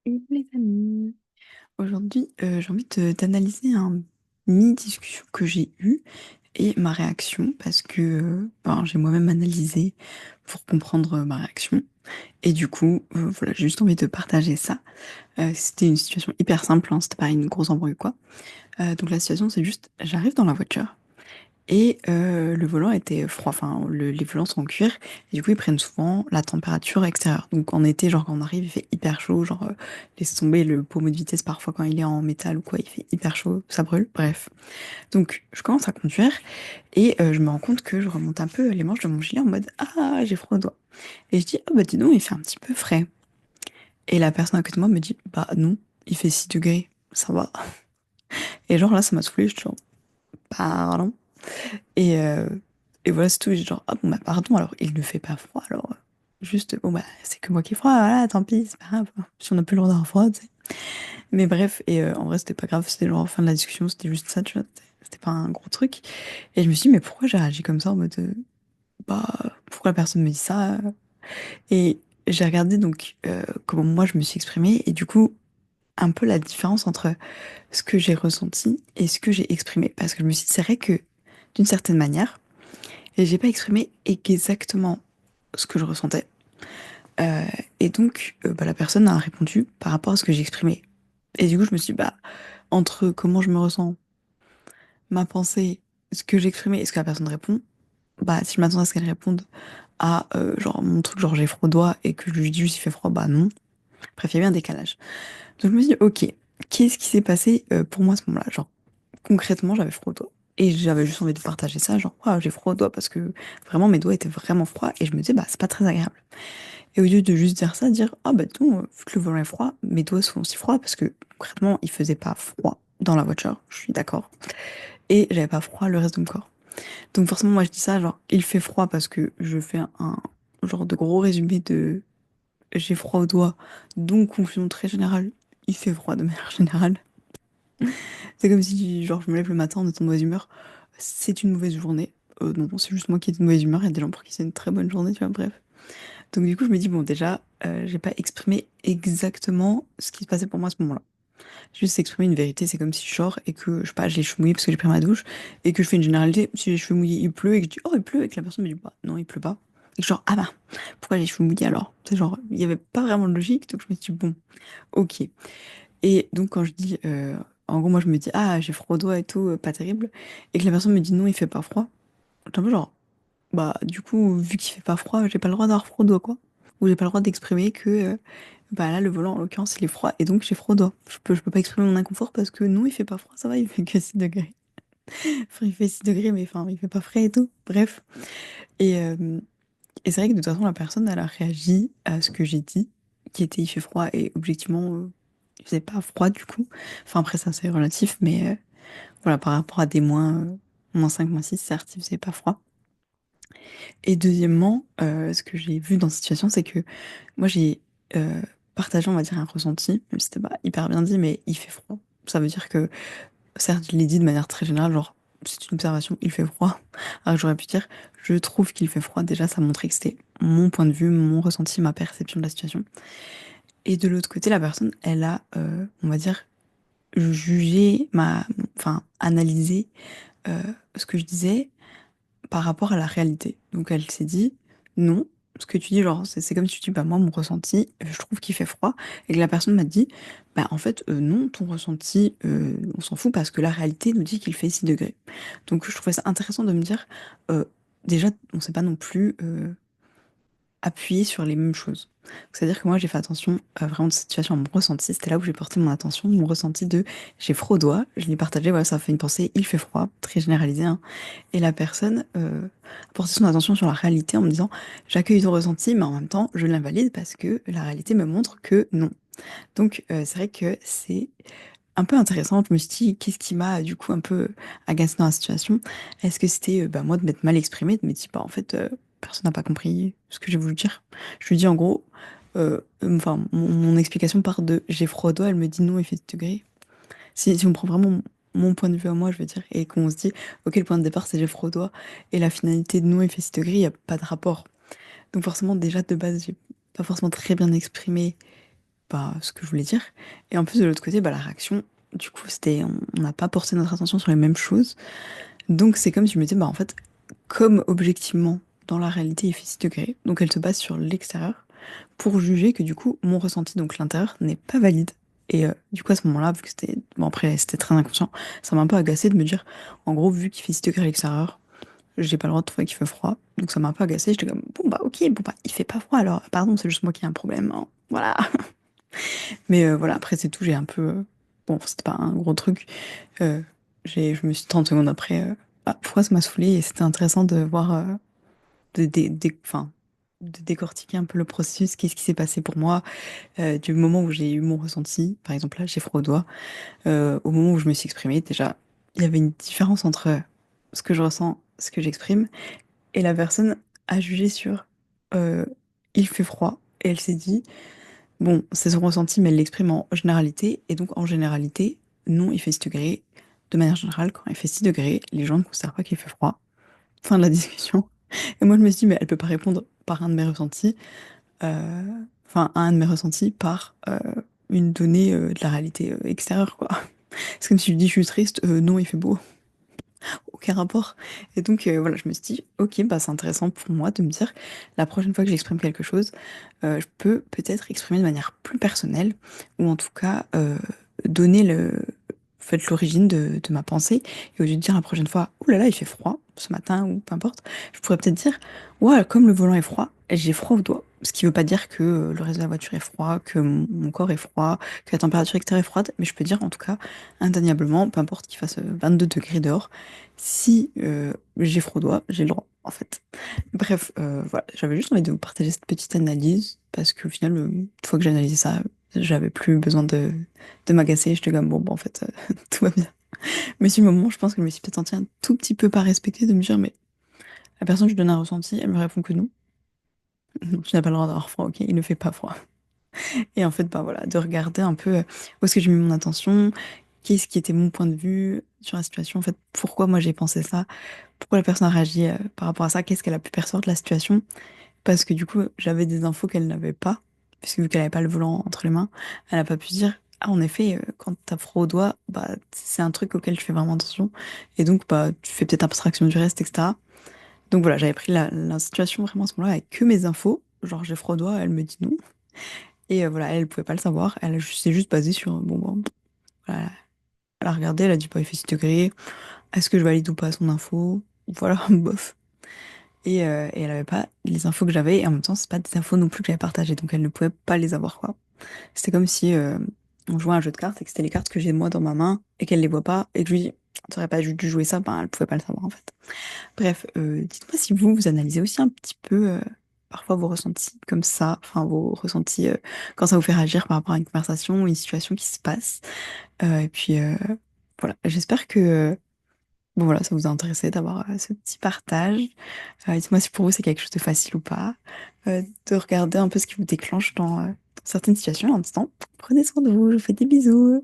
Hello les amis. Aujourd'hui, j'ai envie d'analyser un mini-discussion que j'ai eue et ma réaction parce que ben, j'ai moi-même analysé pour comprendre ma réaction. Et du coup, voilà, j'ai juste envie de partager ça. C'était une situation hyper simple, hein, c'était pas une grosse embrouille ou quoi. Donc la situation, c'est juste, j'arrive dans la voiture. Et le volant était froid, enfin les volants sont en cuir, et du coup ils prennent souvent la température extérieure. Donc en été, genre quand on arrive, il fait hyper chaud, genre laisse tomber le pommeau de vitesse parfois quand il est en métal ou quoi, il fait hyper chaud, ça brûle, bref. Donc je commence à conduire et je me rends compte que je remonte un peu les manches de mon gilet en mode ah j'ai froid aux doigts. Et je dis ah bah dis donc il fait un petit peu frais. Et la personne à côté de moi me dit bah non, il fait 6 degrés, ça va. Et genre là ça m'a saoulée, je suis genre pardon. Et, euh, et voilà, c'est tout. J'ai genre, ah bon, bah pardon, alors il ne fait pas froid, alors juste, bon, bah c'est que moi qui ai froid, voilà, tant pis, c'est pas grave. Si on n'a plus le droit d'avoir froid, tu sais. Mais bref, et en vrai, c'était pas grave, c'était genre fin de la discussion, c'était juste ça, tu vois, c'était pas un gros truc. Et je me suis dit, mais pourquoi j'ai réagi comme ça en mode, bah, pourquoi la personne me dit ça? Et j'ai regardé donc comment moi je me suis exprimée, et du coup, un peu la différence entre ce que j'ai ressenti et ce que j'ai exprimé. Parce que je me suis dit, c'est vrai que d'une certaine manière, et j'ai pas exprimé exactement ce que je ressentais. Euh, et donc, bah, la personne a répondu par rapport à ce que j'ai exprimé. Et du coup, je me suis dit, bah, entre comment je me ressens, ma pensée, ce que j'ai exprimé et ce que la personne répond, bah, si je m'attends à ce qu'elle réponde à, genre, mon truc, genre, j'ai froid aux doigts et que je lui dis juste il fait froid, bah non. Bref, il y avait un décalage. Donc, je me suis dit, ok, qu'est-ce qui s'est passé pour moi à ce moment-là? Genre, concrètement, j'avais froid aux doigts. Et j'avais juste envie de partager ça, genre, waouh, j'ai froid aux doigts parce que vraiment mes doigts étaient vraiment froids et je me disais, bah, c'est pas très agréable. Et au lieu de juste dire ça, dire, ah, bah, non, vu que le volant est froid, mes doigts sont aussi froids parce que concrètement, il faisait pas froid dans la voiture, je suis d'accord. Et j'avais pas froid le reste de mon corps. Donc, forcément, moi, je dis ça, genre, il fait froid parce que je fais un genre de gros résumé de j'ai froid aux doigts, donc confusion très générale, il fait froid de manière générale. C'est comme si, genre, je me lève le matin en étant de mauvaise humeur. C'est une mauvaise journée. Non, c'est juste moi qui ai de mauvaise humeur. Il y a des gens pour qui c'est une très bonne journée, tu vois, bref. Donc, du coup, je me dis, bon, déjà, j'ai pas exprimé exactement ce qui se passait pour moi à ce moment-là. J'ai juste exprimé une vérité. C'est comme si je sors et que, je sais pas, j'ai les cheveux mouillés parce que j'ai pris ma douche et que je fais une généralité. Si j'ai les cheveux mouillés, il pleut et que je dis, oh, il pleut, et que la personne me dit, bah, non, il pleut pas. Et que genre, ah bah, pourquoi j'ai les cheveux mouillés alors? C'est genre, il y avait pas vraiment de logique. Donc, je me suis dit, bon, ok. Et donc, quand je dis, en gros, moi, je me dis, ah, j'ai froid aux doigts et tout, pas terrible. Et que la personne me dit, non, il fait pas froid. J'étais un peu genre, bah, du coup, vu qu'il fait pas froid, j'ai pas le droit d'avoir froid aux doigts, quoi. Ou j'ai pas le droit d'exprimer que, bah là, le volant, en l'occurrence, il est froid et donc j'ai froid aux doigts. Je peux pas exprimer mon inconfort parce que non, il fait pas froid, ça va, il fait que 6 degrés. Enfin, il fait 6 degrés, mais enfin, il fait pas frais et tout. Bref. Et, euh, et c'est vrai que de toute façon, la personne, elle a réagi à ce que j'ai dit, qui était il fait froid et objectivement, il faisait pas froid du coup. Enfin, après, ça, c'est relatif, mais voilà, par rapport à des moins 5 moins 6 certes, il faisait pas froid. Et deuxièmement, ce que j'ai vu dans cette situation, c'est que moi, j'ai partagé, on va dire, un ressenti, même si c'était pas hyper bien dit, mais il fait froid. Ça veut dire que, certes, je l'ai dit de manière très générale, genre, c'est une observation, il fait froid. Alors que j'aurais pu dire, je trouve qu'il fait froid. Déjà, ça montrait que c'était mon point de vue, mon ressenti, ma perception de la situation. Et de l'autre côté, la personne, elle a, on va dire, jugé, enfin, analysé euh, ce que je disais par rapport à la réalité. Donc elle s'est dit, non, ce que tu dis, genre, c'est comme si tu dis, bah moi, mon ressenti, je trouve qu'il fait froid, et que la personne m'a dit, bah en fait, non, ton ressenti, on s'en fout parce que la réalité nous dit qu'il fait 6 degrés. Donc je trouvais ça intéressant de me dire, euh, déjà, on sait pas non plus appuyer sur les mêmes choses. C'est-à-dire que moi, j'ai fait attention vraiment de cette situation à mon ressenti. C'était là où j'ai porté mon attention, mon ressenti de j'ai froid aux doigts. Je l'ai partagé, voilà, ça a fait une pensée, il fait froid, très généralisé, hein. Et la personne a porté son attention sur la réalité en me disant j'accueille ton ressenti, mais en même temps, je l'invalide parce que la réalité me montre que non. Donc, c'est vrai que c'est un peu intéressant. Je me suis dit, qu'est-ce qui m'a du coup un peu agacé dans la situation? Est-ce que c'était bah, moi de m'être mal exprimée, de me dire, bah, en fait, personne n'a pas compris ce que j'ai voulu dire. Je lui dis en gros, enfin, mon explication part de j'ai froid aux doigts, elle me dit non, il fait 10 degrés. Si on prend vraiment mon point de vue à moi, je veux dire, et qu'on se dit, ok, le point de départ c'est j'ai froid aux doigts, et la finalité de non, il fait 6 degrés, il n'y a pas de rapport. Donc forcément, déjà de base, j'ai pas forcément très bien exprimé bah, ce que je voulais dire. Et en plus, de l'autre côté, bah, la réaction, du coup, on n'a pas porté notre attention sur les mêmes choses. Donc, c'est comme si je me disais, bah, en fait, comme objectivement, dans la réalité, il fait 6 degrés, donc elle se base sur l'extérieur pour juger que du coup, mon ressenti, donc l'intérieur, n'est pas valide. Et du coup, à ce moment-là, vu que c'était, bon, après, c'était très inconscient, ça m'a un peu agacé de me dire, en gros, vu qu'il fait 6 degrés à l'extérieur, j'ai pas le droit de trouver qu'il fait froid. Donc ça m'a un peu agacé. J'étais comme, bon bah ok, bon bah il fait pas froid alors, pardon, c'est juste moi qui ai un problème, hein. Voilà. Mais voilà, après c'est tout, j'ai un peu. Bon, c'était pas un gros truc. Euh, je me suis dit 30 secondes après, ah, pourquoi ça m'a saoulé et c'était intéressant de voir, enfin, de décortiquer un peu le processus, qu'est-ce qui s'est passé pour moi, du moment où j'ai eu mon ressenti, par exemple là, j'ai froid aux doigts, au moment où je me suis exprimée, déjà, il y avait une différence entre ce que je ressens, ce que j'exprime, et la personne a jugé sur euh, il fait froid, et elle s'est dit, bon, c'est son ressenti, mais elle l'exprime en généralité. Et donc, en généralité, non, il fait 6 degrés. De manière générale, quand il fait 6 degrés, les gens ne considèrent pas qu'il fait froid. Fin de la discussion. Et moi, je me suis dit, mais elle peut pas répondre par un de mes ressentis, euh, enfin, un de mes ressentis par une donnée de la réalité extérieure, quoi. C'est comme si je dis, je suis triste, non, il fait beau. Aucun rapport. Et donc, voilà, je me suis dit, ok, bah, c'est intéressant pour moi de me dire, la prochaine fois que j'exprime quelque chose, je peux peut-être exprimer de manière plus personnelle, ou en tout cas donner en fait, l'origine de ma pensée. Et au lieu de dire la prochaine fois, ouh là là, il fait froid ce matin, ou peu importe, je pourrais peut-être dire, ouais, comme le volant est froid, j'ai froid aux doigts. Ce qui veut pas dire que le reste de la voiture est froid, que mon corps est froid, que la température extérieure est froide, mais je peux dire en tout cas, indéniablement, peu importe qu'il fasse 22 degrés dehors, si j'ai froid aux doigts, j'ai le droit, en fait. Bref, voilà, j'avais juste envie de vous partager cette petite analyse parce qu'au final, une fois que j'ai analysé ça, j'avais plus besoin de m'agacer. J'étais comme, bon, bah, en fait, tout va bien. Mais sur le moment, je pense que je me suis peut-être sentie un tout petit peu pas respectée de me dire, mais la personne, je lui donne un ressenti, elle me répond que non. Non, tu n'as pas le droit d'avoir froid, ok, il ne fait pas froid. Et en fait, bah voilà, de regarder un peu où est-ce que j'ai mis mon attention, qu'est-ce qui était mon point de vue sur la situation, en fait, pourquoi moi j'ai pensé ça, pourquoi la personne a réagi par rapport à ça, qu'est-ce qu'elle a pu percevoir de la situation. Parce que du coup, j'avais des infos qu'elle n'avait pas, puisque vu qu'elle n'avait pas le volant entre les mains, elle n'a pas pu se dire, ah, en effet, quand t'as froid aux doigts, bah, c'est un truc auquel tu fais vraiment attention. Et donc, bah, tu fais peut-être abstraction du reste, etc. Donc voilà, j'avais pris la situation vraiment à ce moment-là avec que mes infos. Genre, j'ai froid aux doigts, elle me dit non. Et voilà, elle pouvait pas le savoir. Elle s'est juste basée sur, bon, voilà. Elle a regardé, elle a dit, bah, il fait 6 degrés. Est-ce que je valide ou pas son info? Voilà, bof. Et elle avait pas les infos que j'avais, et en même temps, c'est pas des infos non plus que j'avais partagées, donc elle ne pouvait pas les avoir, quoi. C'était comme si on jouait à un jeu de cartes et que c'était les cartes que j'ai moi dans ma main et qu'elle les voit pas, et que je lui dis, t'aurais pas dû jouer ça, ben elle pouvait pas le savoir en fait. Bref, dites-moi si vous analysez aussi un petit peu parfois vos ressentis comme ça, enfin vos ressentis quand ça vous fait réagir par rapport à une conversation ou une situation qui se passe. Et puis voilà, j'espère que bon voilà, ça vous a intéressé d'avoir ce petit partage. Dites-moi si pour vous c'est quelque chose de facile ou pas. De regarder un peu ce qui vous déclenche dans certaines situations en disant prenez soin de vous, je vous fais des bisous.